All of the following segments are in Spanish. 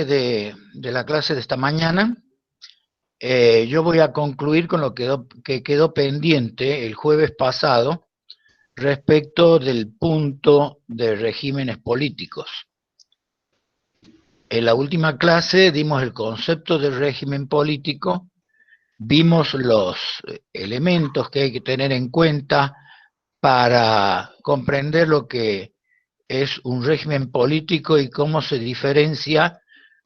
de la clase de esta mañana. Yo voy a concluir con lo que quedó pendiente el jueves pasado respecto del punto de regímenes políticos. En la última clase dimos el concepto de régimen político, vimos los elementos que hay que tener en cuenta para comprender lo que es un régimen político y cómo se diferencia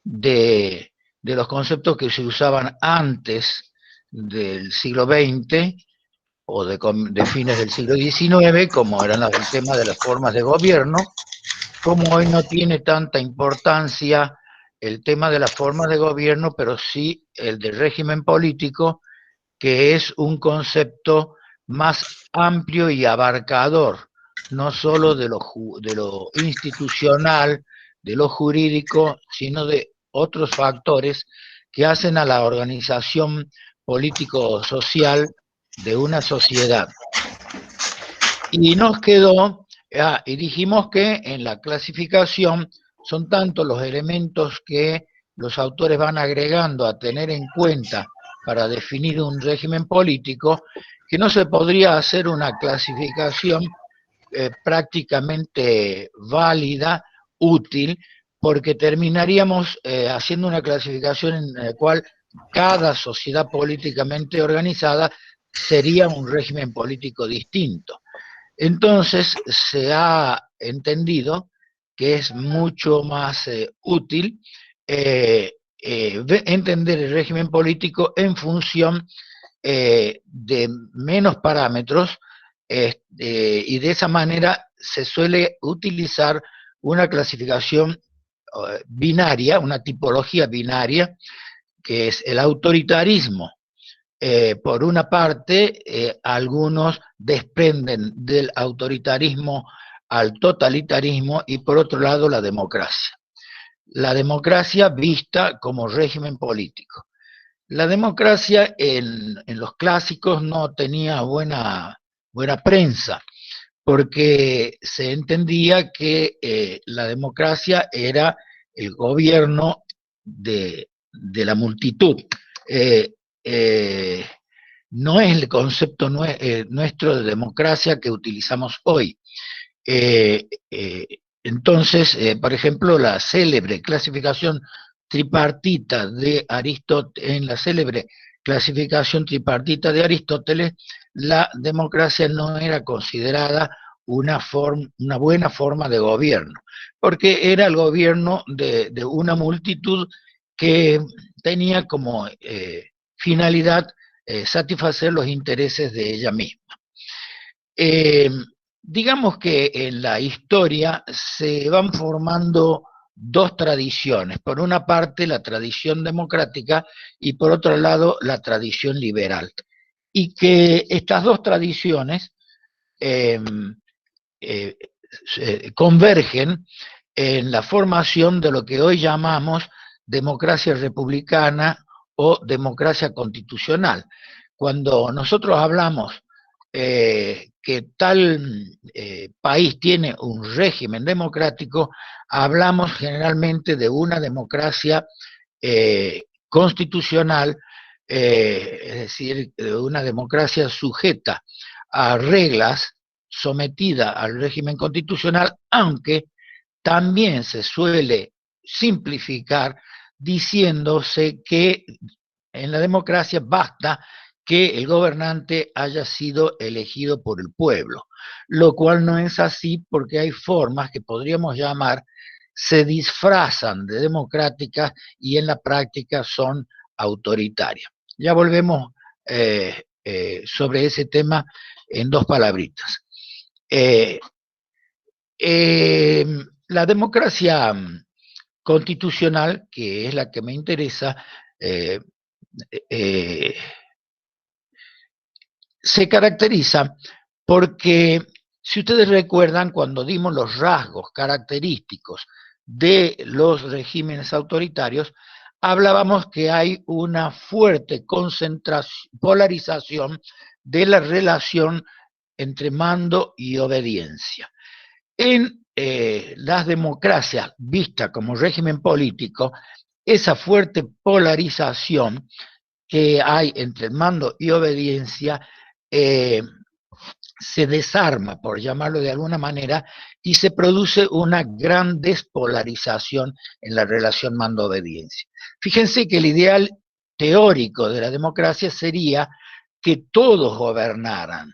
de los conceptos que se usaban antes del siglo XX o de fines del siglo XIX, como eran el tema de las formas de gobierno, como hoy no tiene tanta importancia el tema de las formas de gobierno, pero sí el del régimen político, que es un concepto más amplio y abarcador, no solo de lo institucional, de lo jurídico, sino de otros factores que hacen a la organización político-social de una sociedad. Y nos quedó, y dijimos que en la clasificación son tantos los elementos que los autores van agregando a tener en cuenta para definir un régimen político, que no se podría hacer una clasificación prácticamente válida, útil, porque terminaríamos haciendo una clasificación en la cual cada sociedad políticamente organizada sería un régimen político distinto. Entonces se ha entendido que es mucho más útil entender el régimen político en función de menos parámetros, y de esa manera se suele utilizar una clasificación binaria, una tipología binaria, que es el autoritarismo. Por una parte, algunos desprenden del autoritarismo al totalitarismo y por otro lado la democracia. La democracia vista como régimen político. La democracia en los clásicos no tenía buena prensa, porque se entendía que la democracia era el gobierno de la multitud. No es el concepto nuestro de democracia que utilizamos hoy. Entonces, por ejemplo, la célebre clasificación tripartita de Aristóteles, en la célebre clasificación tripartita de Aristóteles, la democracia no era considerada una buena forma de gobierno, porque era el gobierno de una multitud que tenía como finalidad satisfacer los intereses de ella misma. Digamos que en la historia se van formando dos tradiciones, por una parte la tradición democrática y por otro lado la tradición liberal, y que estas dos tradiciones convergen en la formación de lo que hoy llamamos democracia republicana o democracia constitucional. Cuando nosotros hablamos que tal país tiene un régimen democrático, hablamos generalmente de una democracia constitucional, es decir, de una democracia sujeta a reglas, sometida al régimen constitucional, aunque también se suele simplificar diciéndose que en la democracia basta que el gobernante haya sido elegido por el pueblo, lo cual no es así porque hay formas que podríamos llamar se disfrazan de democráticas y en la práctica son autoritarias. Ya volvemos sobre ese tema en dos palabritas. La democracia constitucional, que es la que me interesa, se caracteriza porque, si ustedes recuerdan, cuando dimos los rasgos característicos de los regímenes autoritarios, hablábamos que hay una fuerte polarización de la relación entre mando y obediencia. En las democracias vistas como régimen político, esa fuerte polarización que hay entre mando y obediencia se desarma, por llamarlo de alguna manera, y se produce una gran despolarización en la relación mando-obediencia. Fíjense que el ideal teórico de la democracia sería que todos gobernaran,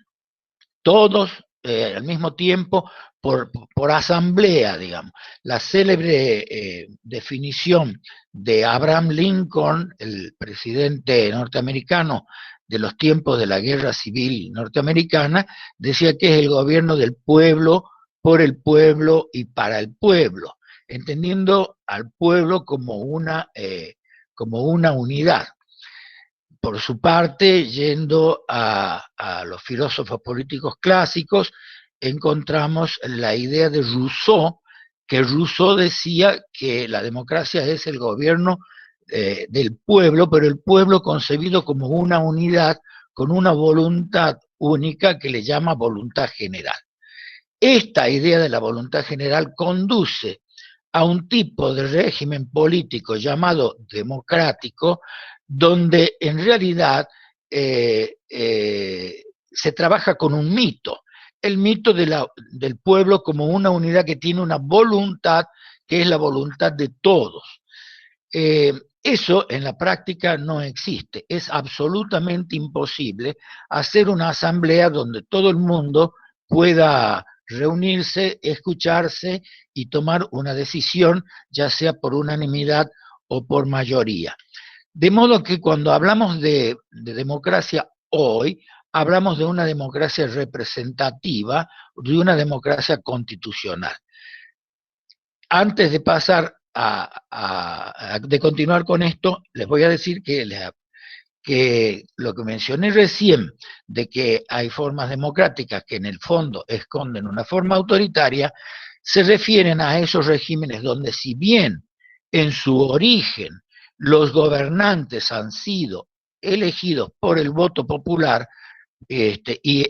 todos al mismo tiempo, por asamblea, digamos. La célebre definición de Abraham Lincoln, el presidente norteamericano de los tiempos de la Guerra Civil norteamericana, decía que es el gobierno del pueblo, por el pueblo y para el pueblo, entendiendo al pueblo como una unidad. Por su parte, yendo a los filósofos políticos clásicos, encontramos la idea de Rousseau, que Rousseau decía que la democracia es el gobierno del pueblo, pero el pueblo concebido como una unidad, con una voluntad única que le llama voluntad general. Esta idea de la voluntad general conduce a un tipo de régimen político llamado democrático, donde en realidad se trabaja con un mito, el mito del pueblo como una unidad que tiene una voluntad, que es la voluntad de todos. Eso en la práctica no existe, es absolutamente imposible hacer una asamblea donde todo el mundo pueda reunirse, escucharse y tomar una decisión, ya sea por unanimidad o por mayoría. De modo que cuando hablamos de democracia hoy, hablamos de una democracia representativa, de una democracia constitucional. Antes de pasar de continuar con esto, les voy a decir que lo que mencioné recién, de que hay formas democráticas que en el fondo esconden una forma autoritaria, se refieren a esos regímenes donde, si bien en su origen los gobernantes han sido elegidos por el voto popular, y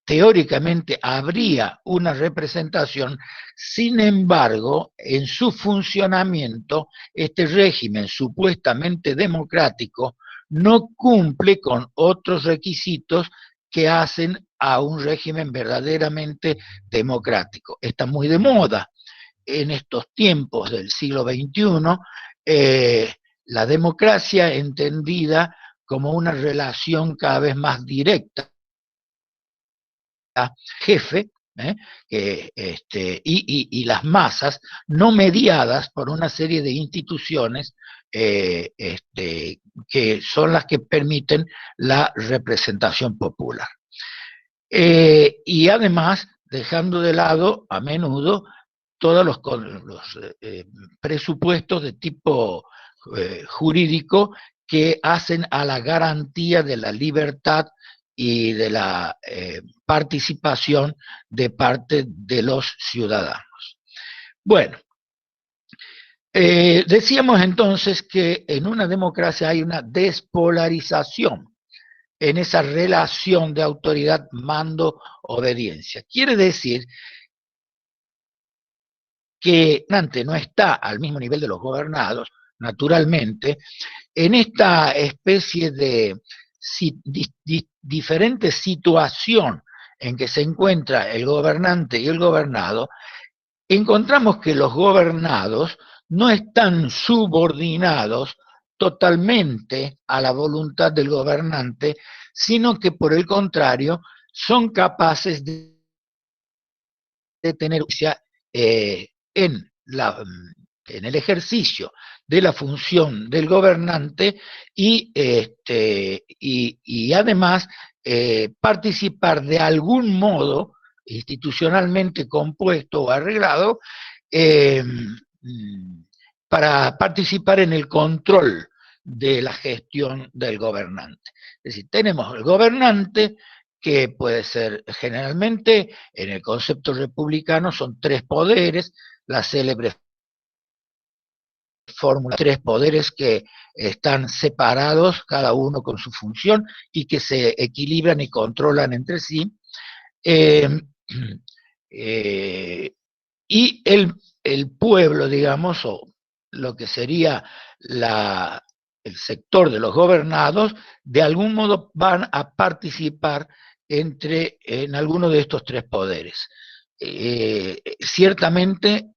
teóricamente habría una representación, sin embargo, en su funcionamiento, este régimen supuestamente democrático no cumple con otros requisitos que hacen a un régimen verdaderamente democrático. Está muy de moda en estos tiempos del siglo XXI la democracia entendida como una relación cada vez más directa jefe, y las masas, no mediadas por una serie de instituciones que son las que permiten la representación popular. Y además, dejando de lado a menudo todos los presupuestos de tipo jurídico que hacen a la garantía de la libertad y de la participación de parte de los ciudadanos. Bueno, decíamos entonces que en una democracia hay una despolarización en esa relación de autoridad, mando, obediencia. Quiere decir que antes no está al mismo nivel de los gobernados, naturalmente, en esta especie de diferente situación en que se encuentra el gobernante y el gobernado, encontramos que los gobernados no están subordinados totalmente a la voluntad del gobernante, sino que por el contrario son capaces de tener en el ejercicio de la función del gobernante y además participar de algún modo institucionalmente compuesto o arreglado para participar en el control de la gestión del gobernante. Es decir, tenemos el gobernante, que puede ser generalmente, en el concepto republicano, son tres poderes, la célebre fórmula, tres poderes que están separados, cada uno con su función, y que se equilibran y controlan entre sí. Y el pueblo, digamos, o lo que sería el sector de los gobernados, de algún modo van a participar en alguno de estos tres poderes. Ciertamente,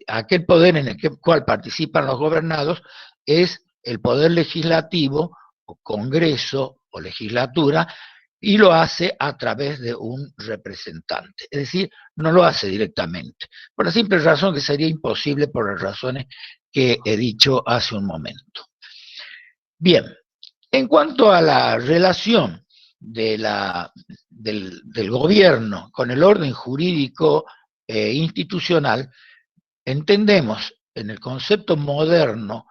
aquel poder en el cual participan los gobernados es el poder legislativo, o congreso, o legislatura, y lo hace a través de un representante. Es decir, no lo hace directamente, por la simple razón que sería imposible por las razones que he dicho hace un momento. Bien, en cuanto a la relación del gobierno con el orden jurídico institucional, entendemos en el concepto moderno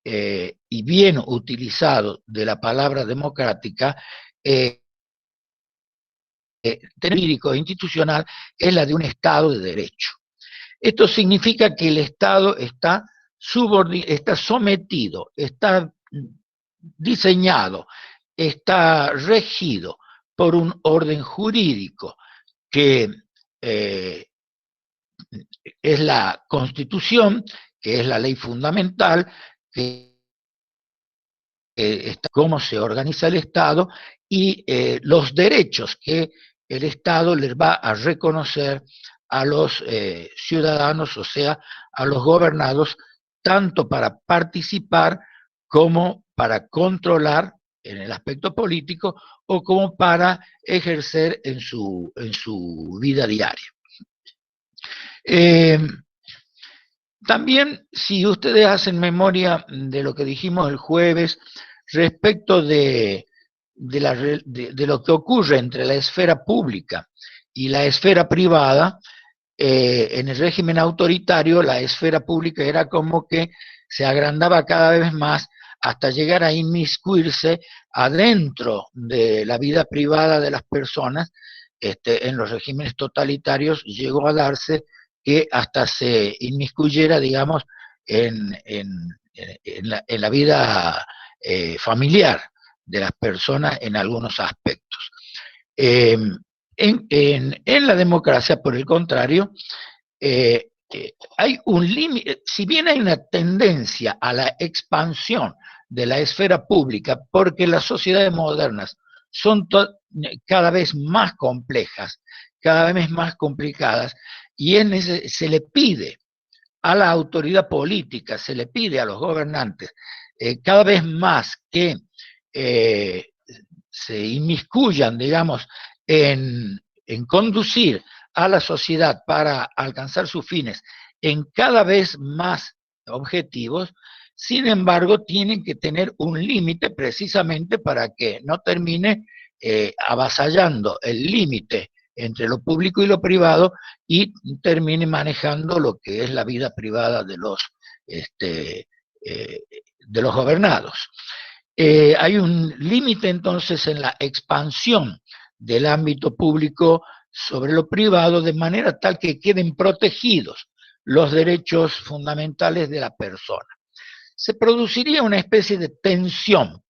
y bien utilizado de la palabra democrática, jurídico e institucional es la de un Estado de derecho. Esto significa que el Estado está sometido, está diseñado, está regido por un orden jurídico que es la Constitución, que es la ley fundamental, que está cómo se organiza el Estado, y los derechos que el Estado les va a reconocer a los ciudadanos, o sea, a los gobernados, tanto para participar como para controlar en el aspecto político, o como para ejercer en su vida diaria. También, si ustedes hacen memoria de lo que dijimos el jueves respecto de lo que ocurre entre la esfera pública y la esfera privada, en el régimen autoritario la esfera pública era como que se agrandaba cada vez más hasta llegar a inmiscuirse adentro de la vida privada de las personas. En los regímenes totalitarios llegó a darse que hasta se inmiscuyera, digamos, en la vida familiar de las personas en algunos aspectos. En la democracia, por el contrario, hay un límite. Si bien hay una tendencia a la expansión de la esfera pública, porque las sociedades modernas son cada vez más complejas, cada vez más complicadas, y se le pide a la autoridad política, se le pide a los gobernantes cada vez más que se inmiscuyan, digamos, en conducir a la sociedad para alcanzar sus fines en cada vez más objetivos. Sin embargo, tienen que tener un límite precisamente para que no termine avasallando el límite entre lo público y lo privado y termine manejando lo que es la vida privada de los gobernados. Hay un límite entonces en la expansión del ámbito público sobre lo privado, de manera tal que queden protegidos los derechos fundamentales de la persona. Se produciría una especie de tensión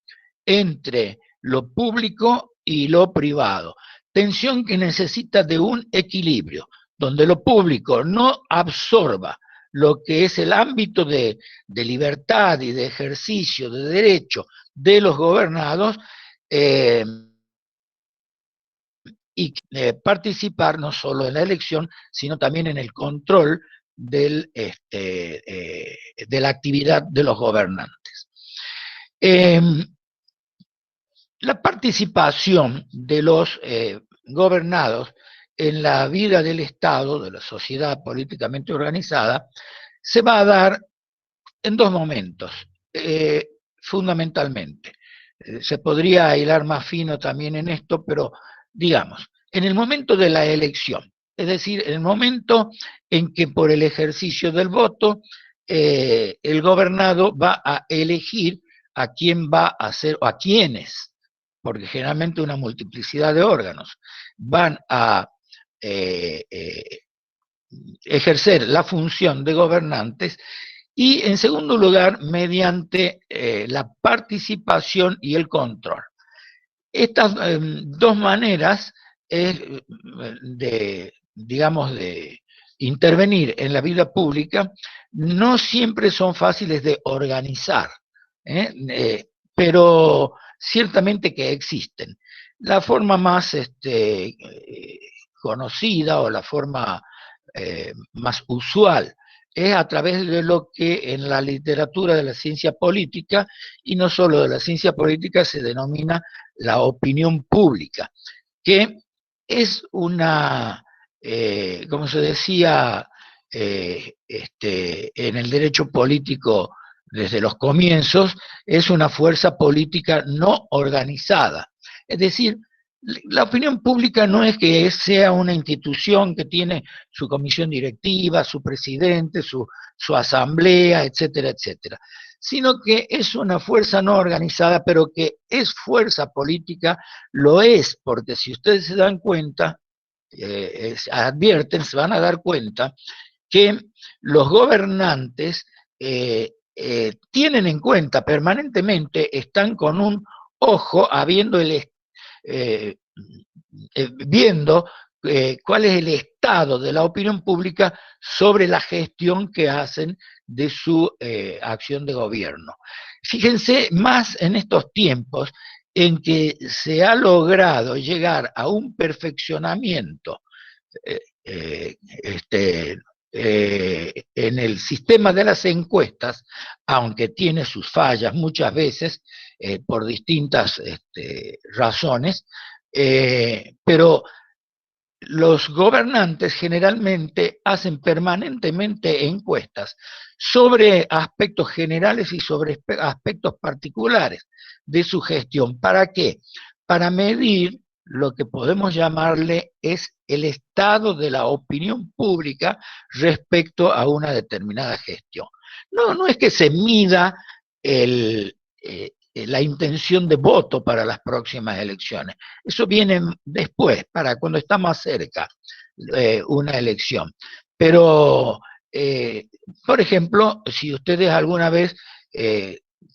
entre lo público y lo privado, tensión que necesita de un equilibrio, donde lo público no absorba lo que es el ámbito de libertad y de ejercicio de derecho de los gobernados, y participar no solo en la elección, sino también en el control de la actividad de los gobernantes. La participación de los gobernados en la vida del Estado, de la sociedad políticamente organizada, se va a dar en dos momentos, fundamentalmente. Se podría hilar más fino también en esto, pero digamos, en el momento de la elección, es decir, en el momento en que por el ejercicio del voto el gobernado va a elegir a quién va a ser, o a quiénes, porque generalmente una multiplicidad de órganos van a ejercer la función de gobernantes, y en segundo lugar, mediante la participación y el control. Estas dos maneras digamos, de intervenir en la vida pública no siempre son fáciles de organizar, pero ciertamente que existen. La forma más conocida o la forma más usual es a través de lo que en la literatura de la ciencia política, y no solo de la ciencia política, se denomina la opinión pública, que es una, como se decía en el derecho político desde los comienzos, es una fuerza política no organizada. Es decir, la opinión pública no es que sea una institución que tiene su comisión directiva, su presidente, su asamblea, etcétera, etcétera, sino que es una fuerza no organizada, pero que es fuerza política, lo es, porque si ustedes se dan cuenta, advierten, se van a dar cuenta que los gobernantes tienen en cuenta permanentemente, están con un ojo viendo cuál es el estado de la opinión pública sobre la gestión que hacen de su acción de gobierno. Fíjense más en estos tiempos en que se ha logrado llegar a un perfeccionamiento en el sistema de las encuestas, aunque tiene sus fallas muchas veces por distintas razones, pero los gobernantes generalmente hacen permanentemente encuestas sobre aspectos generales y sobre aspectos particulares de su gestión. ¿Para qué? Para medir lo que podemos llamarle es el estado de la opinión pública respecto a una determinada gestión. No es que se mida la intención de voto para las próximas elecciones. Eso viene después, para cuando está más cerca una elección. Pero, por ejemplo, si ustedes alguna vez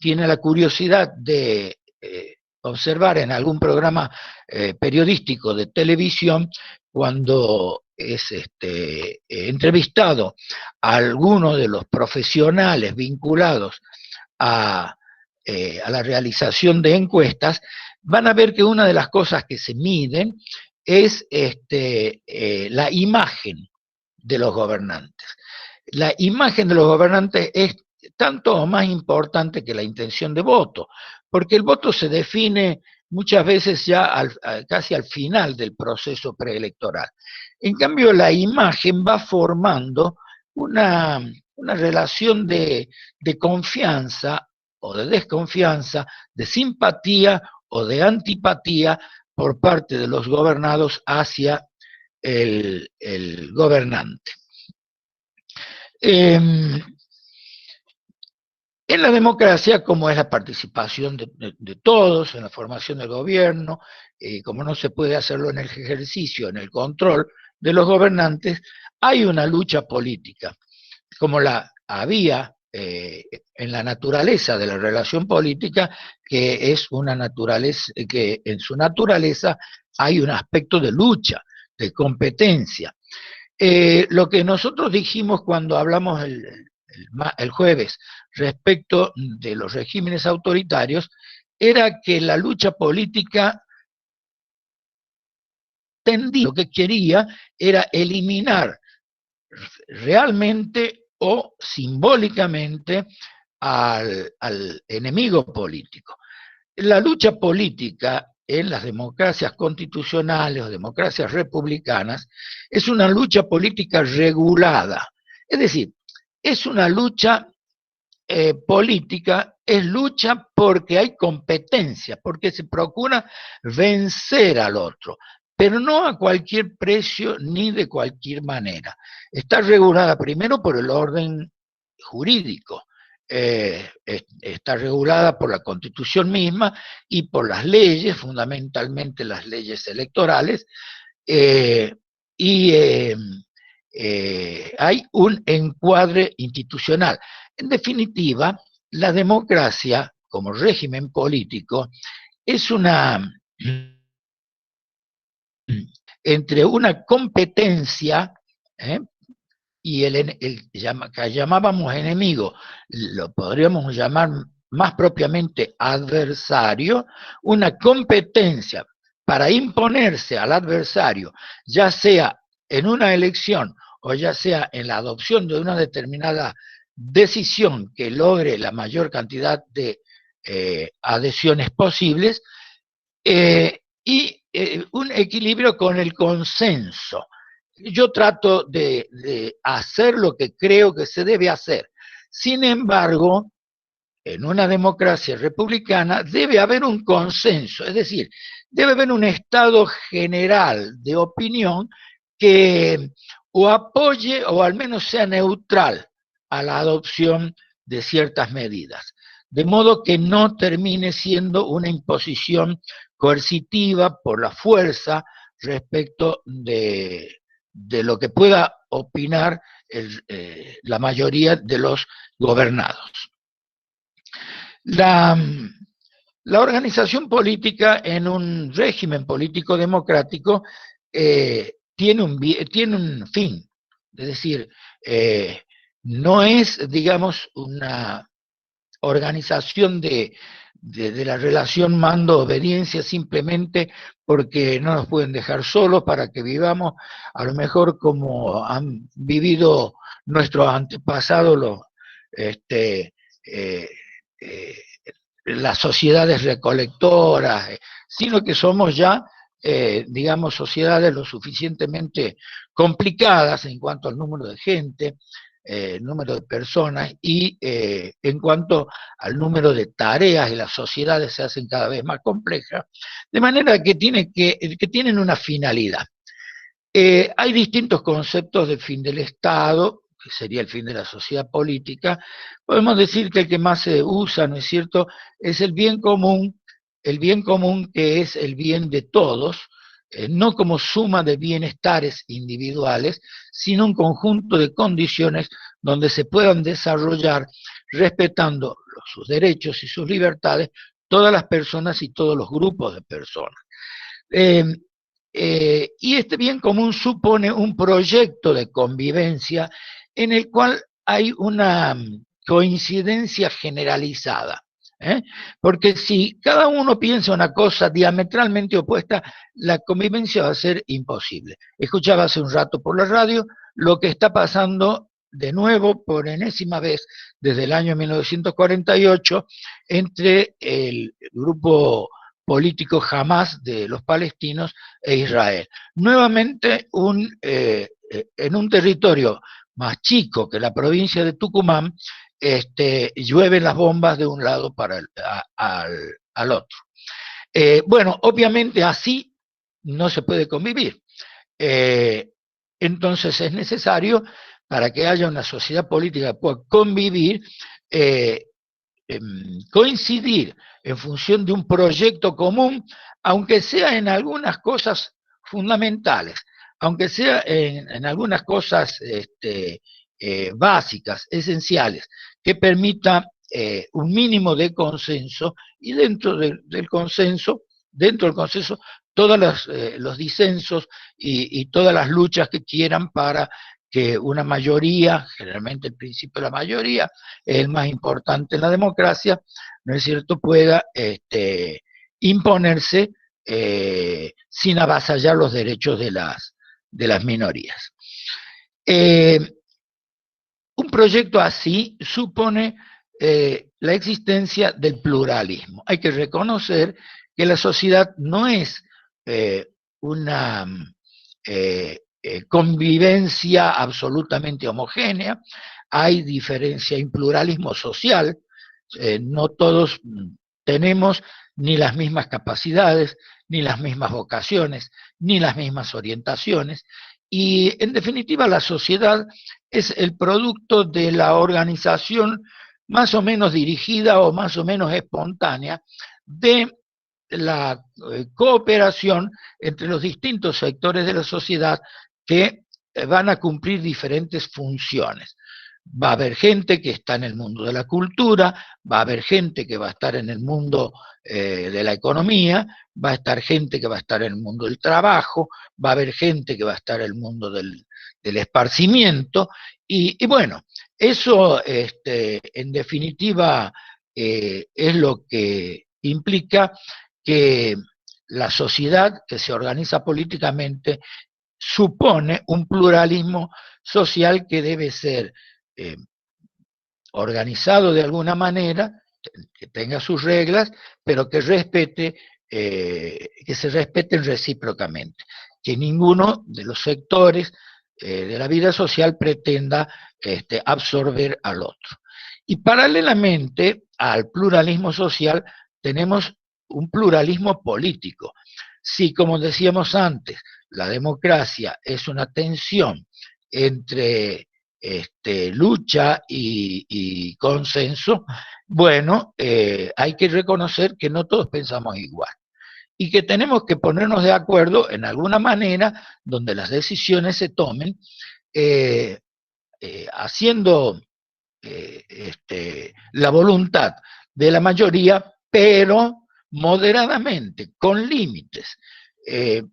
tienen la curiosidad de observar en algún programa periodístico de televisión, cuando es entrevistado a alguno de los profesionales vinculados a la realización de encuestas, van a ver que una de las cosas que se miden es la imagen de los gobernantes. La imagen de los gobernantes es tanto o más importante que la intención de voto, porque el voto se define muchas veces ya casi al final del proceso preelectoral. En cambio, la imagen va formando una relación de confianza o de desconfianza, de simpatía o de antipatía por parte de los gobernados hacia el gobernante. En la democracia, como es la participación de todos en la formación del gobierno, como no se puede hacerlo en el ejercicio, en el control de los gobernantes, hay una lucha política, como la había en la naturaleza de la relación política, que es una naturaleza, que en su naturaleza hay un aspecto de lucha, de competencia. Lo que nosotros dijimos cuando hablamos el jueves respecto de los regímenes autoritarios era que la lucha política tendía, lo que quería era eliminar realmente o simbólicamente al enemigo político. La lucha política en las democracias constitucionales o democracias republicanas es una lucha política regulada. Es decir, es una lucha política, es lucha porque hay competencia, porque se procura vencer al otro, pero no a cualquier precio ni de cualquier manera. Está regulada primero por el orden jurídico, está regulada por la Constitución misma y por las leyes, fundamentalmente las leyes electorales, hay un encuadre institucional. En definitiva, la democracia como régimen político es entre una competencia y que llamábamos enemigo, lo podríamos llamar más propiamente adversario, una competencia para imponerse al adversario, ya sea en una elección o ya sea en la adopción de una determinada decisión que logre la mayor cantidad de adhesiones posibles, y un equilibrio con el consenso. Yo trato de hacer lo que creo que se debe hacer. Sin embargo, en una democracia republicana debe haber un consenso, es decir, debe haber un estado general de opinión que o apoye o al menos sea neutral a la adopción de ciertas medidas, de modo que no termine siendo una imposición coercitiva por la fuerza respecto de lo que pueda opinar la mayoría de los gobernados. La organización política en un régimen político democrático tiene un fin, es decir, no es, digamos, una organización de la relación mando-obediencia simplemente porque no nos pueden dejar solos para que vivamos, a lo mejor como han vivido nuestros antepasados, eh, eh, las sociedades recolectoras, sino que somos ya, digamos, sociedades lo suficientemente complicadas en cuanto al número de gente, número de personas y en cuanto al número de tareas, y las sociedades se hacen cada vez más complejas, de manera que tienen una finalidad. Hay distintos conceptos de fin del Estado, que sería el fin de la sociedad política. Podemos decir que el que más se usa, ¿no es cierto?, es el bien común que es el bien de todos, no como suma de bienestares individuales, sino un conjunto de condiciones donde se puedan desarrollar, respetando sus derechos y sus libertades, todas las personas y todos los grupos de personas. Y este bien común supone un proyecto de convivencia en el cual hay una coincidencia generalizada. Porque si cada uno piensa una cosa diametralmente opuesta, la convivencia va a ser imposible. Escuchaba hace un rato por la radio lo que está pasando de nuevo por enésima vez desde el año 1948 entre el grupo político Hamas de los palestinos e Israel. Nuevamente en un territorio más chico que la provincia de Tucumán, llueven las bombas de un lado para al otro. Bueno, obviamente así no se puede convivir. Entonces es necesario, para que haya una sociedad política que pueda convivir, coincidir en función de un proyecto común, aunque sea en algunas cosas fundamentales, aunque sea en algunas cosas básicas, esenciales, que permita un mínimo de consenso, y dentro del consenso, todos los disensos y todas las luchas que quieran para que una mayoría, generalmente el principio de la mayoría, es el más importante en la democracia, ¿no es cierto?, pueda imponerse sin avasallar los derechos de las minorías. Un proyecto así supone la existencia del pluralismo. Hay que reconocer que la sociedad no es una convivencia absolutamente homogénea, hay diferencia en pluralismo social, no todos tenemos ni las mismas capacidades, ni las mismas vocaciones, ni las mismas orientaciones, y en definitiva la sociedad es el producto de la organización más o menos dirigida o más o menos espontánea de la cooperación entre los distintos sectores de la sociedad que van a cumplir diferentes funciones. Va a haber gente que está en el mundo de la cultura, va a haber gente que va a estar en el mundo de la economía, va a estar gente que va a estar en el mundo del trabajo, va a haber gente que va a estar en el mundo del esparcimiento, Y bueno, eso en definitiva es lo que implica que la sociedad que se organiza políticamente supone un pluralismo social que debe ser eh, organizado de alguna manera, que tenga sus reglas, pero que respete, que se respeten recíprocamente, que ninguno de los sectores de la vida social pretenda absorber al otro. Y paralelamente al pluralismo social tenemos un pluralismo político. Si, como decíamos antes, la democracia es una tensión entre lucha y consenso, bueno, hay que reconocer que no todos pensamos igual y que tenemos que ponernos de acuerdo en alguna manera donde las decisiones se tomen eh, haciendo la voluntad de la mayoría, pero moderadamente, con límites,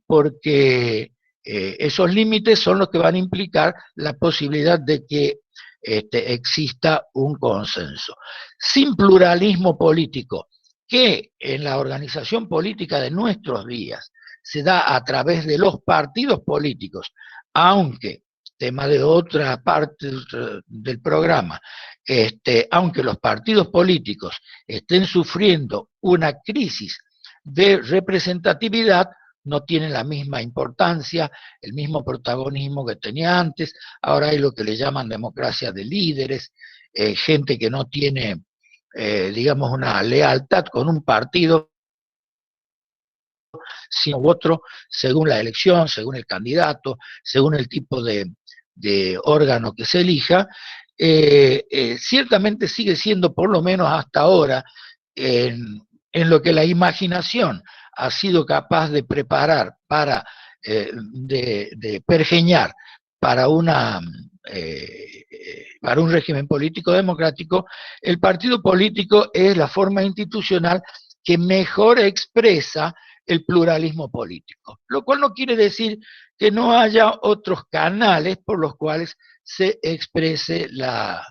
porque esos límites son los que van a implicar la posibilidad de que exista un consenso. Sin pluralismo político, que en la organización política de nuestros días se da a través de los partidos políticos, aunque, tema de otra parte del programa, aunque los partidos políticos estén sufriendo una crisis de representatividad, no tienen la misma importancia, el mismo protagonismo que tenía antes. Ahora hay lo que le llaman democracia de líderes, gente que no tiene, digamos, una lealtad con un partido, sino otro, según la elección, según el candidato, según el tipo de órgano que se elija. Ciertamente sigue siendo, por lo menos hasta ahora, en lo que la imaginación ha sido capaz de preparar de pergeñar para para un régimen político democrático, el partido político es la forma institucional que mejor expresa el pluralismo político, lo cual no quiere decir que no haya otros canales por los cuales se exprese la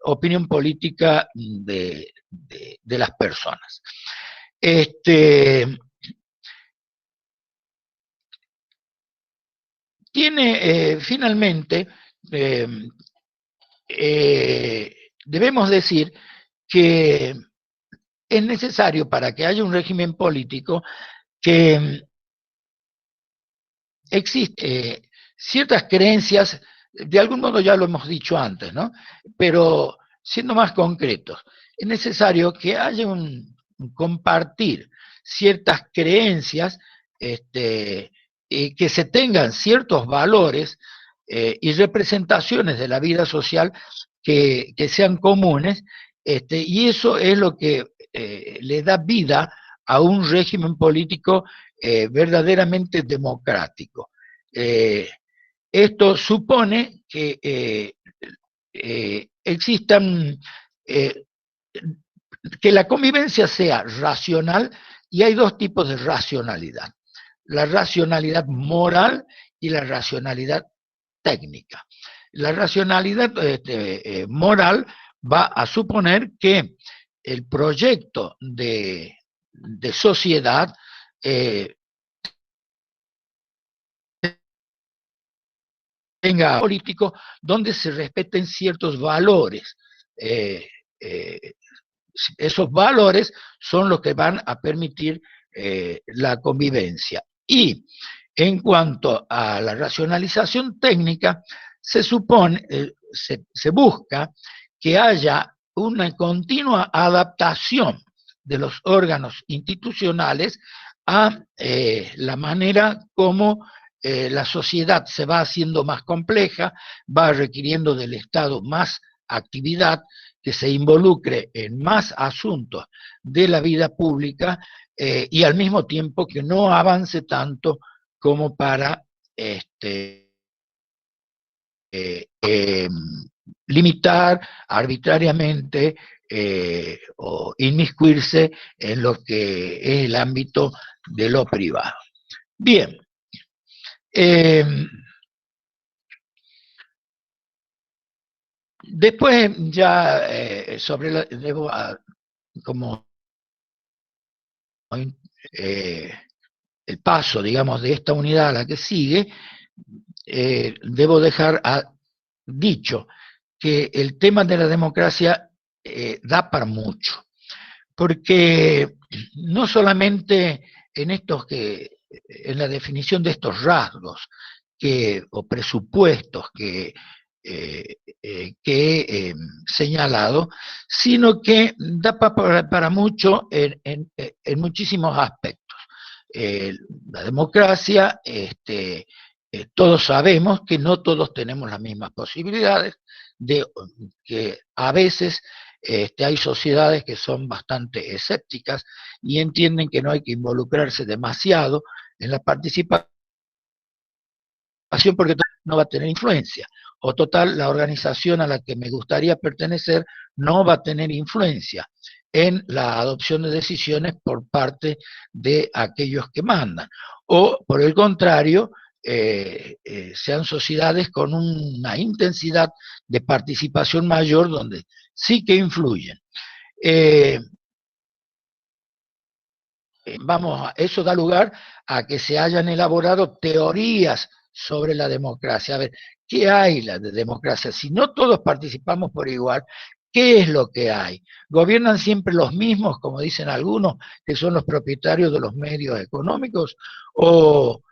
opinión política de las personas. Tiene finalmente, eh, debemos decir que es necesario para que haya un régimen político que existe ciertas creencias, de algún modo ya lo hemos dicho antes, ¿no? Pero siendo más concretos, es necesario que haya un compartir ciertas creencias, que se tengan ciertos valores y representaciones de la vida social que sean comunes, y eso es lo que le da vida a un régimen político verdaderamente democrático. Esto supone que existan, que la convivencia sea racional, y hay dos tipos de racionalidad: la racionalidad moral y la racionalidad técnica. La racionalidad moral va a suponer que el proyecto de sociedad tenga político donde se respeten ciertos valores. Eh, eh, Esos valores son los que van a permitir la convivencia. Y en cuanto a la racionalización técnica, se supone, se busca que haya una continua adaptación de los órganos institucionales a la manera como la sociedad se va haciendo más compleja, va requiriendo del Estado más actividad, que se involucre en más asuntos de la vida pública, y al mismo tiempo que no avance tanto como para eh, limitar arbitrariamente o inmiscuirse en lo que es el ámbito de lo privado. Bien, Después ya como el paso, digamos, de esta unidad a la que sigue, debo dejar dicho que el tema de la democracia da para mucho, porque no solamente en la definición de estos rasgos o presupuestos que he señalado, sino que da para mucho en muchísimos aspectos. La democracia, todos sabemos que no todos tenemos las mismas posibilidades, que a veces hay sociedades que son bastante escépticas y entienden que no hay que involucrarse demasiado en la participación porque no va a tener influencia. O total, la organización a la que me gustaría pertenecer no va a tener influencia en la adopción de decisiones por parte de aquellos que mandan. O, por el contrario, sean sociedades con una intensidad de participación mayor donde sí que influyen. Eso da lugar a que se hayan elaborado teorías sobre la democracia. A ver, ¿qué hay de democracia? Si no todos participamos por igual, ¿qué es lo que hay? ¿Gobiernan siempre los mismos, como dicen algunos, que son los propietarios de los medios económicos? ¿O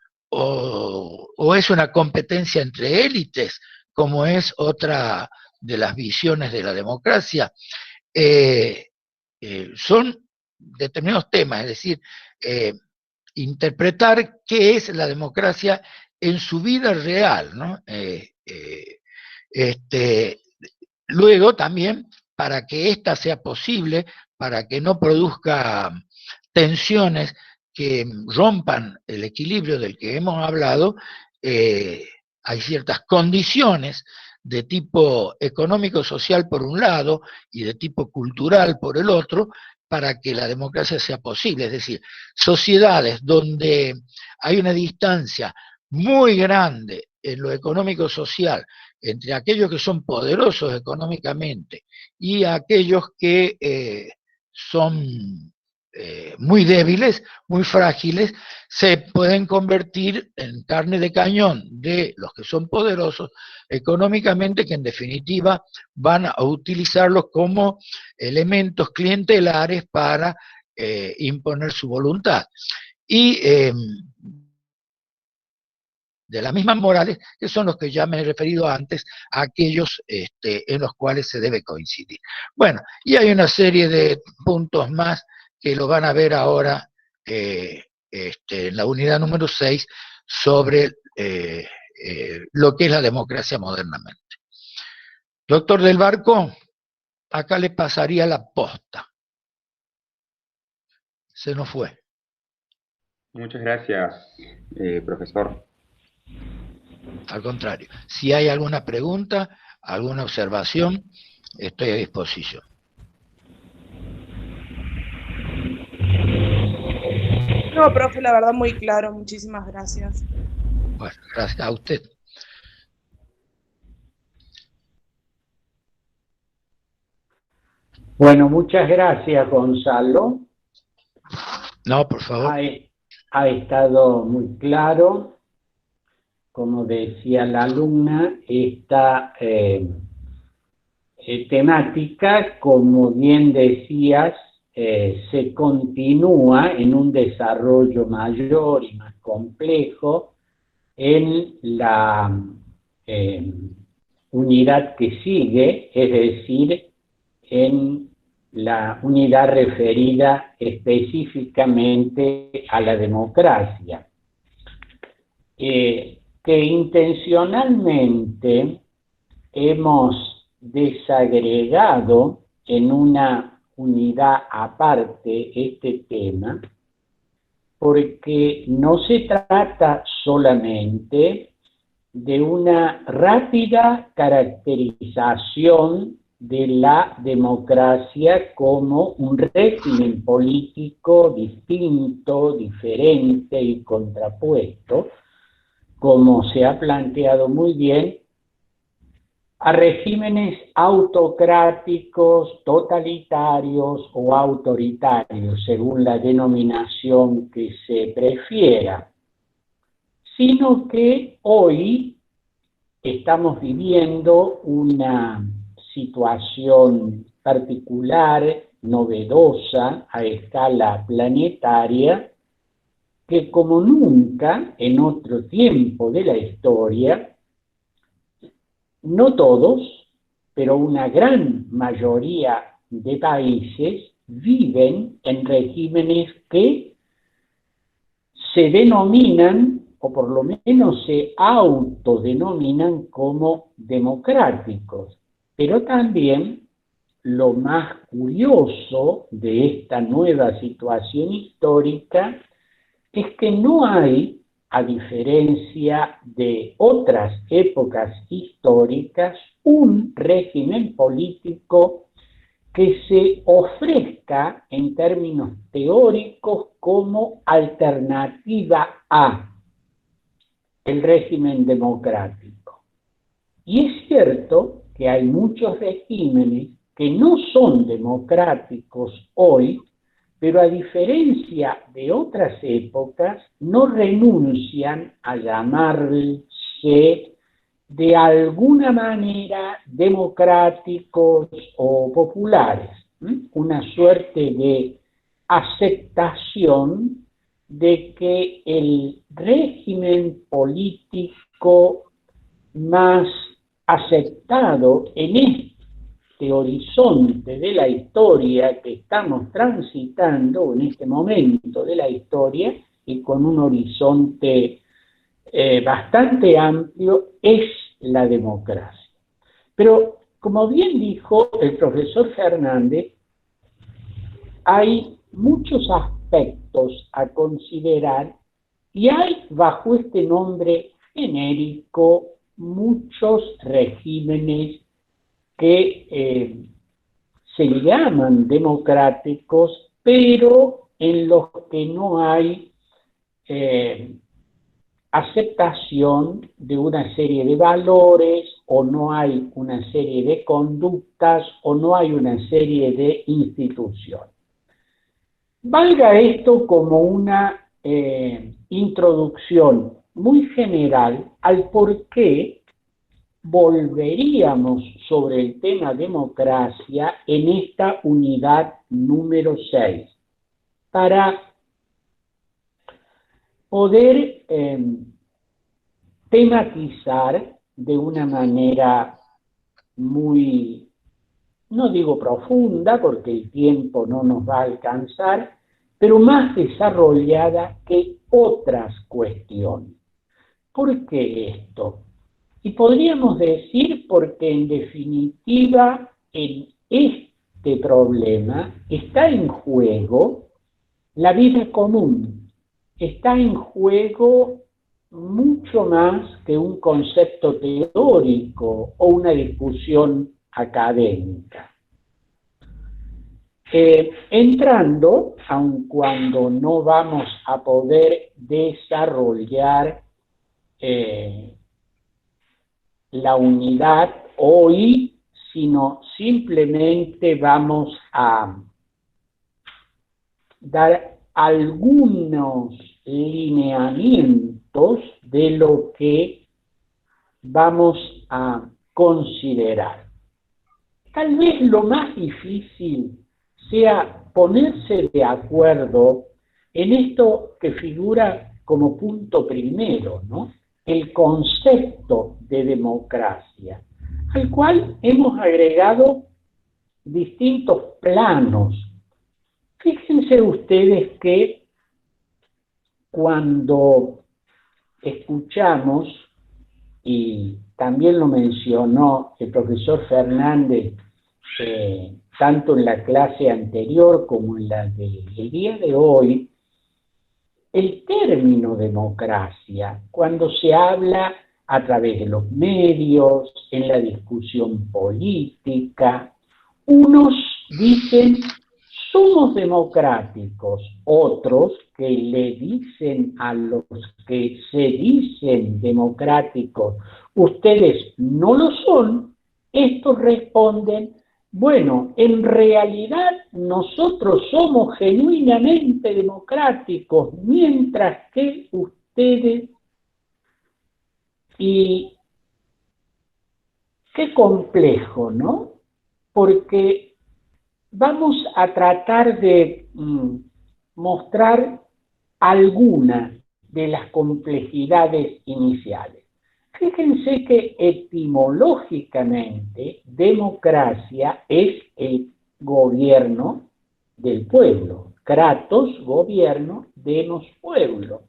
es una competencia entre élites, como es otra de las visiones de la democracia? Son determinados temas, es decir, interpretar qué es la democracia en su vida real, ¿no? Luego también, para que ésta sea posible, para que no produzca tensiones que rompan el equilibrio del que hemos hablado, hay ciertas condiciones de tipo económico-social por un lado y de tipo cultural por el otro, para que la democracia sea posible. Es decir, sociedades donde hay una distancia muy grande en lo económico-social entre aquellos que son poderosos económicamente y aquellos que son muy débiles, muy frágiles, se pueden convertir en carne de cañón de los que son poderosos económicamente, que en definitiva van a utilizarlos como elementos clientelares para imponer su voluntad. Y de las mismas morales, que son los que ya me he referido antes, aquellos en los cuales se debe coincidir. Bueno, y hay una serie de puntos más que lo van a ver ahora en la unidad número 6 sobre lo que es la democracia modernamente. Doctor del Barco, acá le pasaría la posta. Se nos fue. Muchas gracias, profesor. Al contrario, si hay alguna pregunta, alguna observación, estoy a disposición. No, profe, la verdad muy claro, muchísimas gracias. Bueno, gracias a usted. Bueno, muchas gracias, Gonzalo. No, por favor. Ha estado muy claro. Como decía la alumna, esta temática, como bien decías, se continúa en un desarrollo mayor y más complejo en la unidad que sigue, es decir, en la unidad referida específicamente a la democracia. Que intencionalmente hemos desagregado en una unidad aparte este tema, porque no se trata solamente de una rápida caracterización de la democracia como un régimen político distinto, diferente y contrapuesto, como se ha planteado muy bien a regímenes autocráticos, totalitarios o autoritarios, según la denominación que se prefiera, sino que hoy estamos viviendo una situación particular, novedosa a escala planetaria, que como nunca en otro tiempo de la historia, no todos, pero una gran mayoría de países viven en regímenes que se denominan, o por lo menos se autodenominan como democráticos. Pero también lo más curioso de esta nueva situación histórica es que no hay, a diferencia de otras épocas históricas, un régimen político que se ofrezca en términos teóricos como alternativa a el régimen democrático. Y es cierto que hay muchos regímenes que no son democráticos hoy, pero a diferencia de otras épocas, no renuncian a llamarse de alguna manera democráticos o populares, una suerte de aceptación de que el régimen político más aceptado en este horizonte de la historia que estamos transitando, en este momento de la historia, y con un horizonte bastante amplio, es la democracia. Pero, como bien dijo el profesor Fernández, hay muchos aspectos a considerar y hay bajo este nombre genérico muchos regímenes que se llaman democráticos, pero en los que no hay aceptación de una serie de valores, o no hay una serie de conductas, o no hay una serie de instituciones. Valga esto como una introducción muy general al por qué volveríamos sobre el tema democracia en esta unidad número 6, para poder tematizar de una manera muy, no digo profunda, porque el tiempo no nos va a alcanzar, pero más desarrollada que otras cuestiones. ¿Por qué esto? Y podríamos decir porque en definitiva en este problema está en juego la vida común, está en juego mucho más que un concepto teórico o una discusión académica. Entrando, aun cuando no vamos a poder desarrollar la unidad hoy, sino simplemente vamos a dar algunos lineamientos de lo que vamos a considerar. Tal vez lo más difícil sea ponerse de acuerdo en esto que figura como punto primero, ¿no? El concepto de democracia, al cual hemos agregado distintos planos. Fíjense ustedes que cuando escuchamos, y también lo mencionó el profesor Fernández, tanto en la clase anterior como en la del día de hoy, el término democracia, cuando se habla a través de los medios, en la discusión política, unos dicen somos democráticos, otros que le dicen a los que se dicen democráticos, ustedes no lo son, estos responden, bueno, en realidad nosotros somos genuinamente democráticos, mientras que ustedes... Y qué complejo, ¿no? Porque vamos a tratar de mostrar algunas de las complejidades iniciales. Fíjense que etimológicamente democracia es el gobierno del pueblo. Kratos, gobierno, demos, pueblo.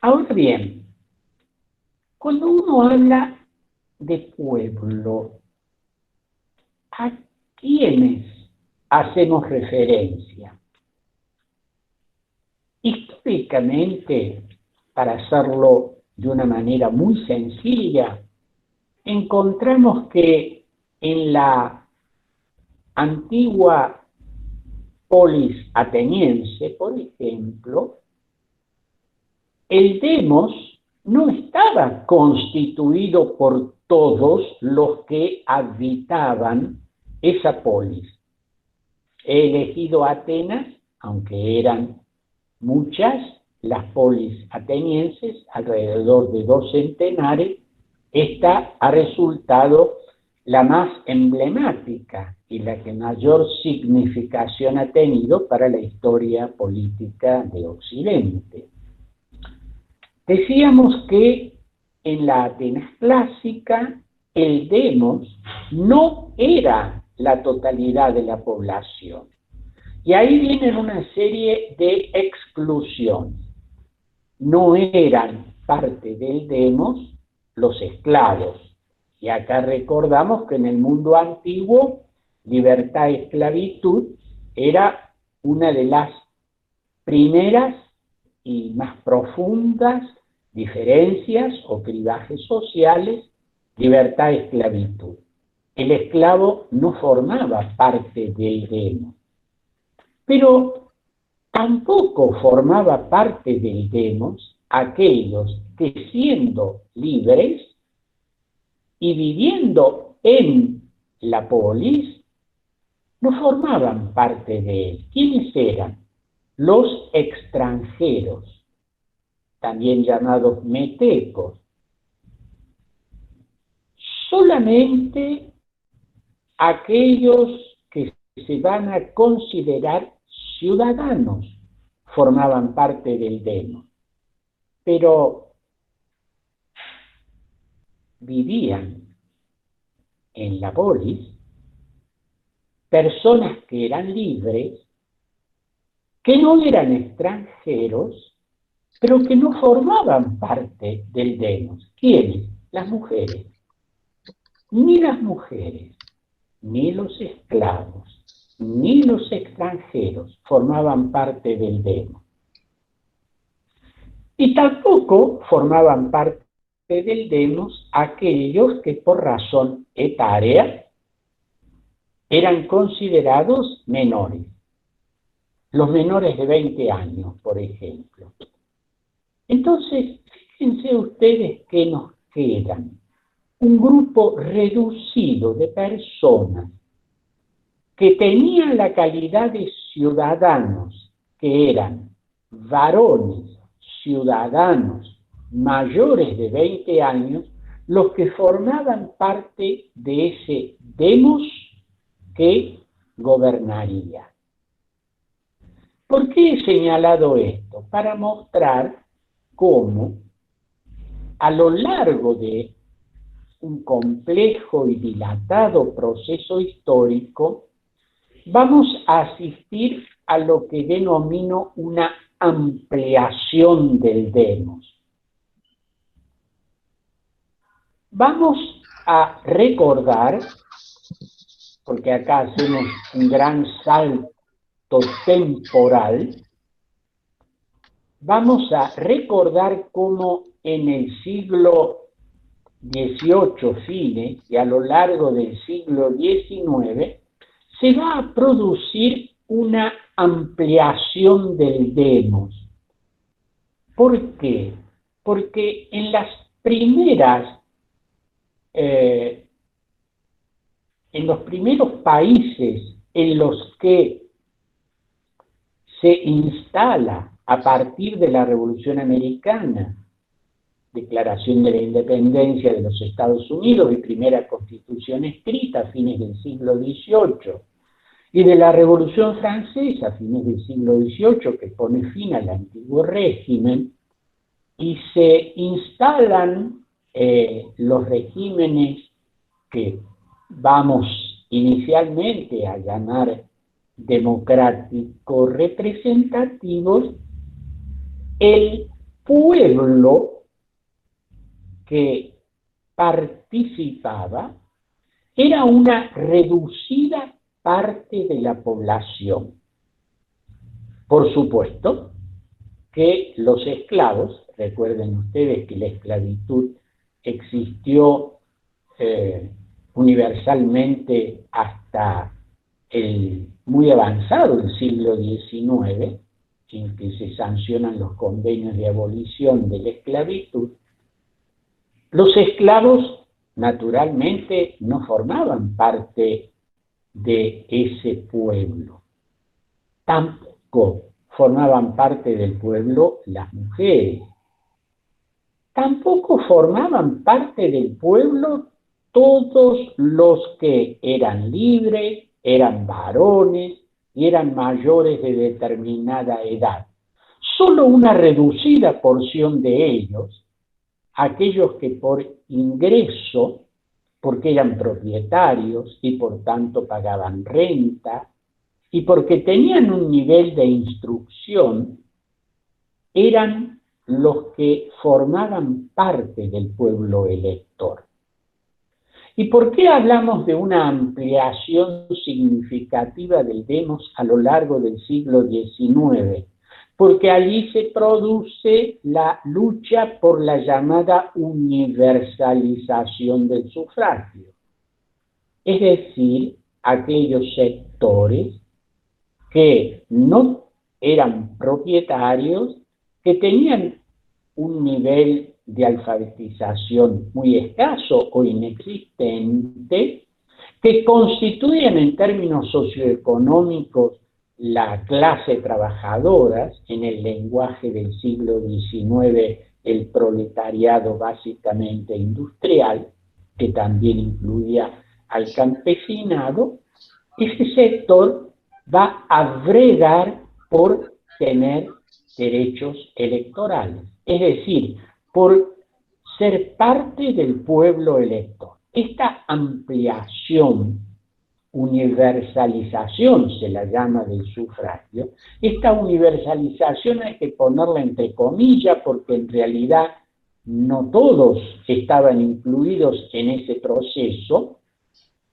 Ahora bien, cuando uno habla de pueblo, ¿a quiénes hacemos referencia? Históricamente, para hacerlo de una manera muy sencilla, encontramos que en la antigua polis ateniense, por ejemplo, el demos no estaba constituido por todos los que habitaban esa polis. He elegido Atenas, aunque eran muchas las polis atenienses, alrededor de 2 centenares. Esta ha resultado la más emblemática y la que mayor significación ha tenido para la historia política de Occidente. Decíamos que en la Atenas clásica el demos no era la totalidad de la población. Y ahí vienen una serie de exclusiones. No eran parte del demos los esclavos. Y acá recordamos que en el mundo antiguo, libertad y esclavitud era una de las primeras y más profundas diferencias o clivajes sociales, libertad y esclavitud. El esclavo no formaba parte del demos, pero tampoco formaba parte del demos aquellos que, siendo libres y viviendo en la polis, no formaban parte de él. ¿Quiénes eran? Los extranjeros, también llamados metecos. Solamente aquellos que se van a considerar ciudadanos formaban parte del demos, pero vivían en la polis personas que eran libres, que no eran extranjeros, pero que no formaban parte del demos. ¿Quiénes? Las mujeres. Ni las mujeres, ni los esclavos, ni los extranjeros formaban parte del demos. Y tampoco formaban parte del demos aquellos que por razón etaria eran considerados menores. Los menores de 20 años, por ejemplo. Entonces, fíjense ustedes que nos quedan un grupo reducido de personas que tenían la calidad de ciudadanos, que eran varones, ciudadanos mayores de 20 años, los que formaban parte de ese demos que gobernaría. ¿Por qué he señalado esto? Para mostrar cómo a lo largo de un complejo y dilatado proceso histórico vamos a asistir a lo que denomino una ampliación del demos. Vamos a recordar, porque acá hacemos un gran salto temporal, vamos a recordar cómo en el siglo XVIII fines y a lo largo del siglo XIX se va a producir una ampliación del demos. ¿Por qué? Porque en las primeras en los primeros países en los que se instala a partir de la Revolución Americana, Declaración de la Independencia de los Estados Unidos y primera Constitución escrita a fines del siglo XVIII, y de la Revolución Francesa a fines del siglo XVIII, que pone fin al antiguo régimen, y se instalan los regímenes que vamos inicialmente a llamar democráticos representativos, el pueblo que participaba era una reducida parte de la población. Por supuesto que los esclavos, recuerden ustedes que la esclavitud existió universalmente hasta el muy avanzado el siglo XIX, en que se sancionan los convenios de abolición de la esclavitud. Los esclavos, naturalmente, no formaban parte de ese pueblo. Tampoco formaban parte del pueblo las mujeres. Tampoco formaban parte del pueblo todos los que eran libres, eran varones y eran mayores de determinada edad. Solo una reducida porción de ellos, aquellos que por ingreso, porque eran propietarios y por tanto pagaban renta, y porque tenían un nivel de instrucción, eran los que formaban parte del pueblo elector. ¿Y por qué hablamos de una ampliación significativa del demos a lo largo del siglo XIX? Porque allí se produce la lucha por la llamada universalización del sufragio. Es decir, aquellos sectores que no eran propietarios, que tenían un nivel de alfabetización muy escaso o inexistente, que constituyen en términos socioeconómicos la clase trabajadora, en el lenguaje del siglo XIX, el proletariado básicamente industrial, que también incluía al campesinado. Ese sector va a bregar por tener derechos electorales, es decir, por ser parte del pueblo elector. Esta ampliación, universalización se la llama del sufragio, esta universalización hay que ponerla entre comillas porque en realidad no todos estaban incluidos en ese proceso.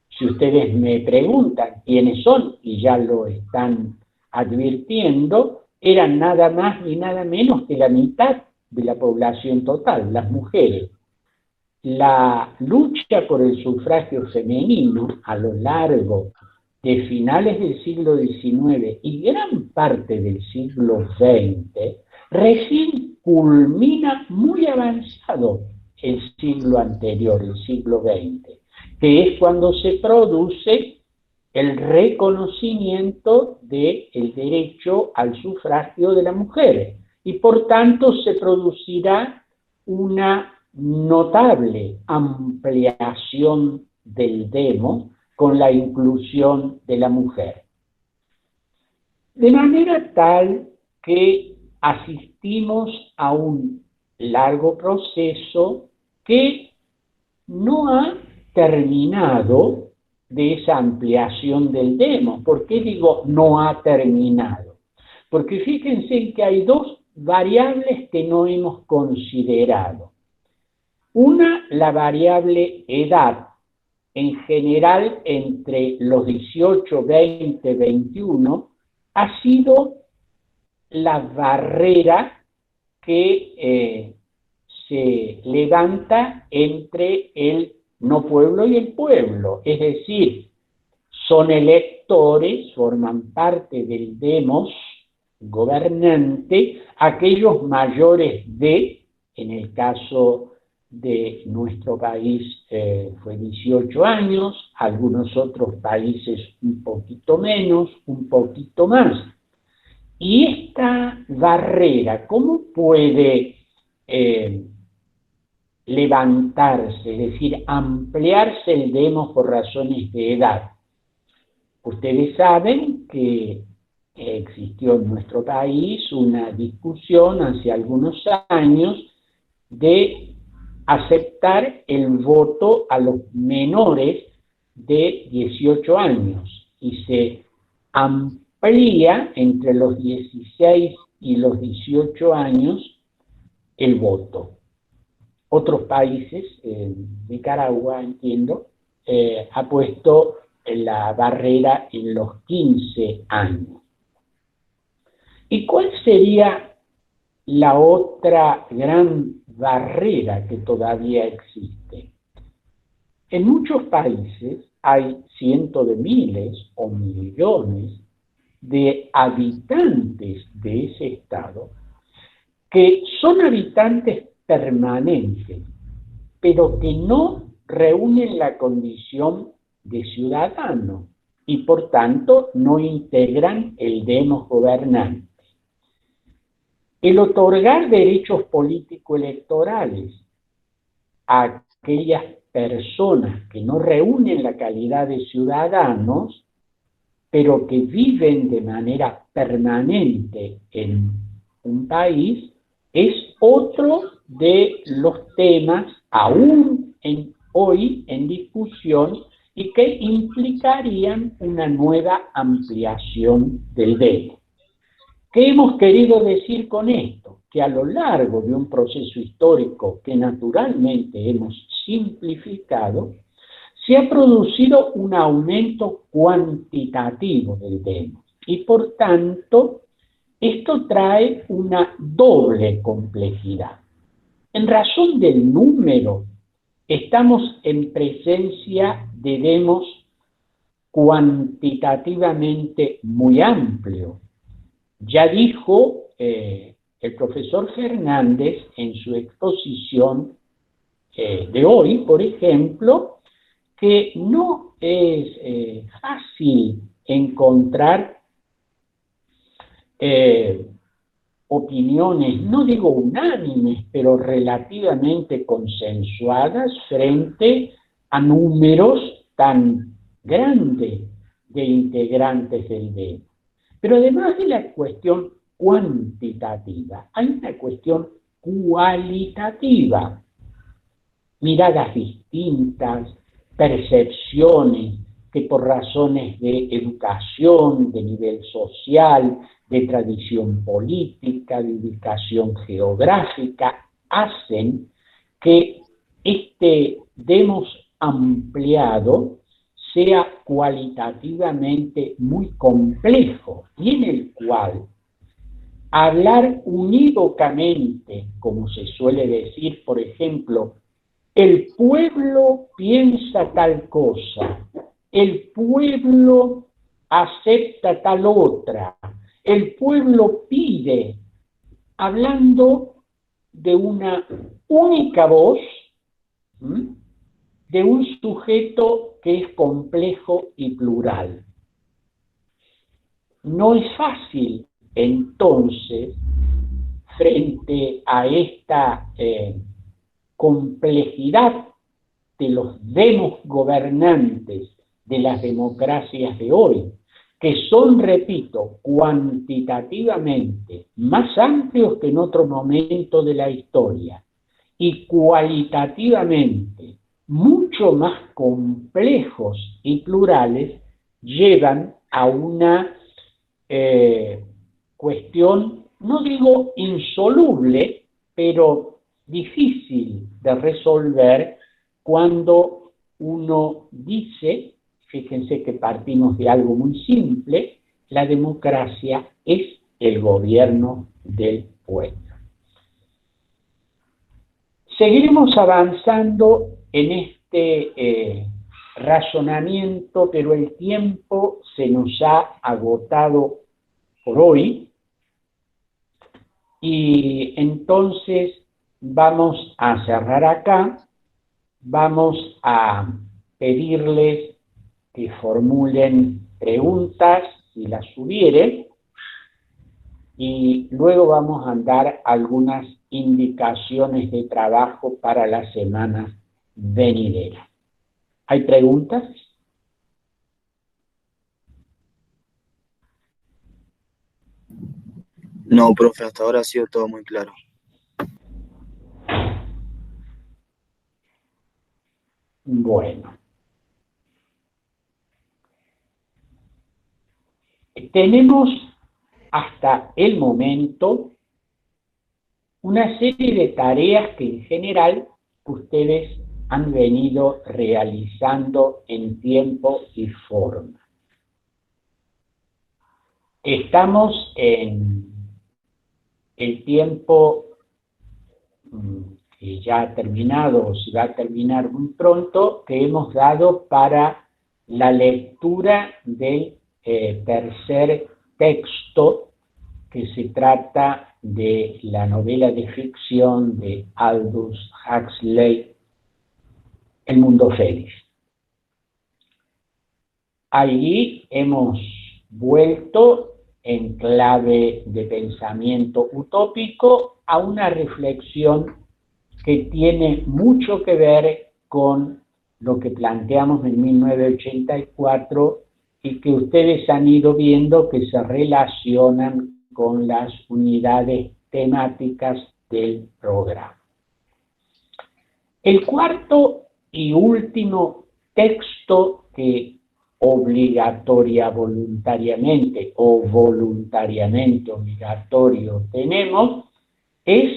Si ustedes me preguntan quiénes son, y ya lo están advirtiendo, eran nada más ni nada menos que la mitad de la población total, las mujeres. La lucha por el sufragio femenino a lo largo de finales del siglo XIX y gran parte del siglo XX recién culmina muy avanzado el siglo anterior, el siglo XX, que es cuando se produce el reconocimiento del derecho al sufragio de la mujer, y por tanto se producirá una notable ampliación del demo con la inclusión de la mujer. De manera tal que asistimos a un largo proceso que no ha terminado de esa ampliación del demo. ¿Por qué digo no ha terminado? Porque fíjense que hay dos variables que no hemos considerado. Una, la variable edad, en general entre los 18, 20, 21, ha sido la barrera que se levanta entre el no pueblo y el pueblo, es decir, son electores, forman parte del demos gobernante, aquellos mayores de, en el caso de nuestro país fue 18 años, algunos otros países un poquito menos, un poquito más. Y esta barrera, ¿cómo puede levantarse, es decir, ampliarse el demos por razones de edad? Ustedes saben que existió en nuestro país una discusión hace algunos años de aceptar el voto a los menores de 18 años y se amplía entre los 16 y los 18 años el voto. Otros países, Nicaragua, entiendo, ha puesto la barrera en los 15 años. ¿Y cuál sería la otra gran barrera que todavía existe? En muchos países hay cientos de miles o millones de habitantes de ese estado que son habitantes permanentes, pero que no reúnen la condición de ciudadano y por tanto no integran el demos gobernante. El otorgar derechos político-electorales a aquellas personas que no reúnen la calidad de ciudadanos, pero que viven de manera permanente en un país, es otro de los temas aún hoy en discusión y que implicarían una nueva ampliación del demo. ¿Qué hemos querido decir con esto? Que a lo largo de un proceso histórico que naturalmente hemos simplificado, se ha producido un aumento cuantitativo del demo y por tanto esto trae una doble complejidad. En razón del número, estamos en presencia de demos cuantitativamente muy amplios. Ya dijo el profesor Fernández en su exposición de hoy, por ejemplo, que no es fácil encontrar opiniones, no digo unánimes, pero relativamente consensuadas frente a números tan grandes de integrantes del DEM. Pero además de la cuestión cuantitativa, hay una cuestión cualitativa. Miradas distintas, percepciones que por razones de educación, de nivel social, de tradición política, de ubicación geográfica, hacen que este demos ampliado sea cualitativamente muy complejo y en el cual hablar unívocamente, como se suele decir, por ejemplo, el pueblo piensa tal cosa, el pueblo acepta tal otra, el pueblo pide, hablando de una única voz, de un sujeto que es complejo y plural. No es fácil, entonces, frente a esta complejidad de los demos gobernantes de las democracias de hoy, que son, repito, cuantitativamente más amplios que en otro momento de la historia y cualitativamente mucho más complejos y plurales, llevan a una cuestión, no digo insoluble, pero difícil de resolver cuando uno dice, fíjense que partimos de algo muy simple, la democracia es el gobierno del pueblo. Seguiremos avanzando en este razonamiento, pero el tiempo se nos ha agotado por hoy y entonces vamos a cerrar acá, vamos a pedirles que formulen preguntas si las hubiere, y luego vamos a dar algunas indicaciones de trabajo para las semanas venideras. ¿Hay preguntas? No, profe, hasta ahora ha sido todo muy claro. Bueno. Tenemos hasta el momento una serie de tareas que en general ustedes han venido realizando en tiempo y forma. Estamos en el tiempo que ya ha terminado o se va a terminar muy pronto, que hemos dado para la lectura del tercer texto, que se trata de la novela de ficción de Aldous Huxley, El mundo feliz. Allí hemos vuelto en clave de pensamiento utópico a una reflexión que tiene mucho que ver con lo que planteamos en 1984 y que ustedes han ido viendo que se relacionan con las unidades temáticas del programa. El cuarto y último texto que voluntariamente o voluntariamente obligatorio tenemos es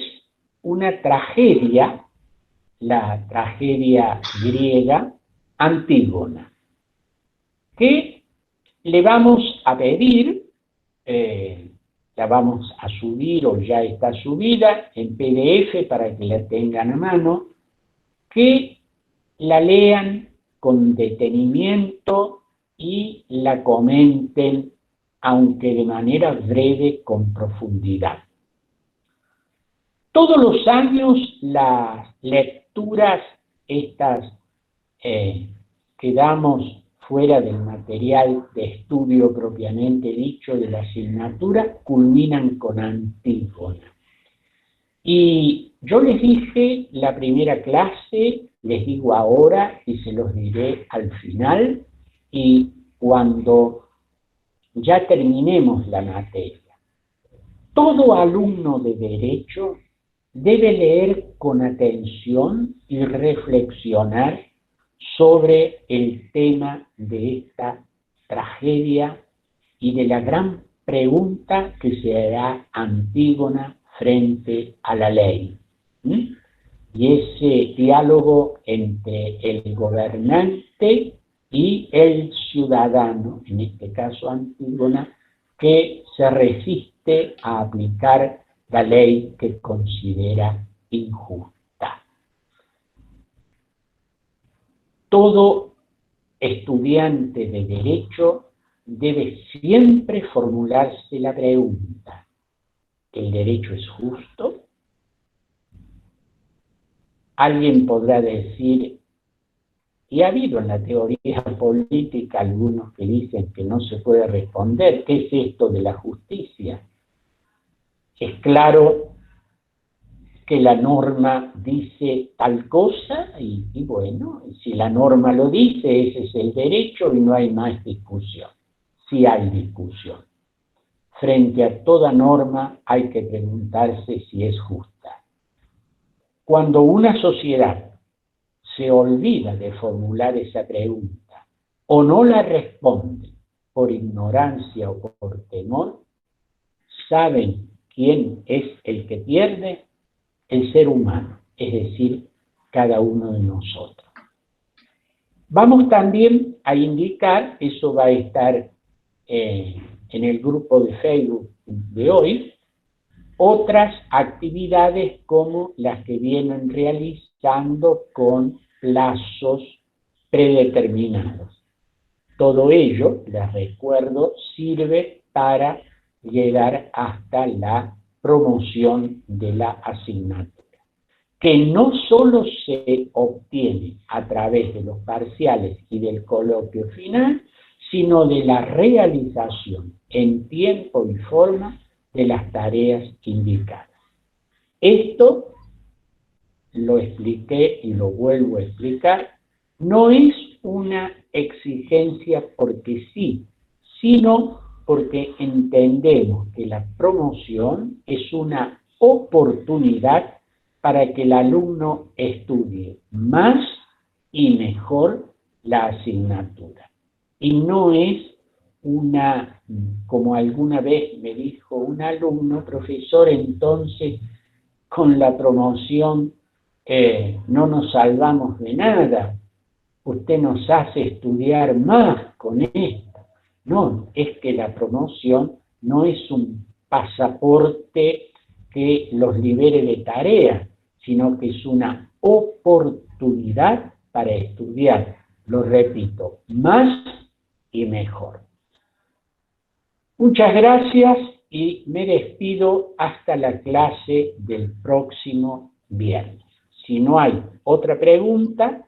una tragedia, la tragedia griega Antígona, que le vamos a pedir, la vamos a subir o ya está subida en PDF para que la tengan a mano, que la lean con detenimiento y la comenten, aunque de manera breve, con profundidad. Todos los años las lecturas estas que damos fuera del material de estudio propiamente dicho de la asignatura culminan con Antígona. Y yo les dije la primera clase, les digo ahora y se los diré al final, y cuando ya terminemos la materia. Todo alumno de Derecho debe leer con atención y reflexionar sobre el tema de esta tragedia y de la gran pregunta que se hará Antígona frente a la ley. Y ese diálogo entre el gobernante y el ciudadano, en este caso Antígona, que se resiste a aplicar la ley que considera injusta. Todo estudiante de Derecho debe siempre formularse la pregunta: ¿el derecho es justo? Alguien podrá decir, y ha habido en la teoría política algunos que dicen que no se puede responder, ¿qué es esto de la justicia? Es claro que la norma dice tal cosa y bueno, si la norma lo dice, ese es el derecho y no hay más discusión. Sí hay discusión. Frente a toda norma hay que preguntarse si es justa. Cuando una sociedad se olvida de formular esa pregunta o no la responde por ignorancia o por temor, ¿saben quién es el que pierde? El ser humano, es decir, cada uno de nosotros. Vamos también a indicar, eso va a estar en el grupo de Facebook de hoy, otras actividades como las que vienen realizando con plazos predeterminados. Todo ello, les recuerdo, sirve para llegar hasta la promoción de la asignatura. que no solo se obtiene a través de los parciales y del coloquio final, sino de la realización en tiempo y forma de las tareas indicadas. Esto, lo expliqué y lo vuelvo a explicar, no es una exigencia porque sí, sino porque entendemos que la promoción es una oportunidad para que el alumno estudie más y mejor la asignatura. Y no es una, como alguna vez me dijo un alumno, profesor, entonces con la promoción no nos salvamos de nada, usted nos hace estudiar más con esto. No, es que la promoción no es un pasaporte que los libere de tarea, sino que es una oportunidad para estudiar, lo repito, más y mejor. Muchas gracias y me despido hasta la clase del próximo viernes. Si no hay otra pregunta,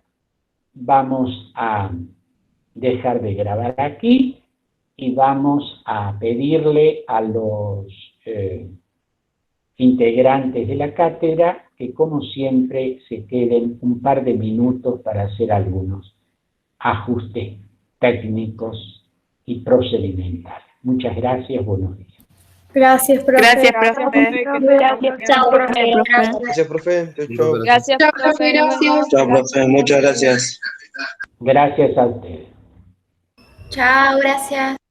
vamos a dejar de grabar aquí y vamos a pedirle a los integrantes de la cátedra que, como siempre, se queden un par de minutos para hacer algunos ajustes técnicos y procedimentales. Muchas gracias, buenos días. Gracias, profe. Gracias, profe. Gracias, chao, profe. Gracias, profe. Chau. Gracias, profe. Chao, profe. Muchas gracias. Gracias a ustedes. Chao, gracias.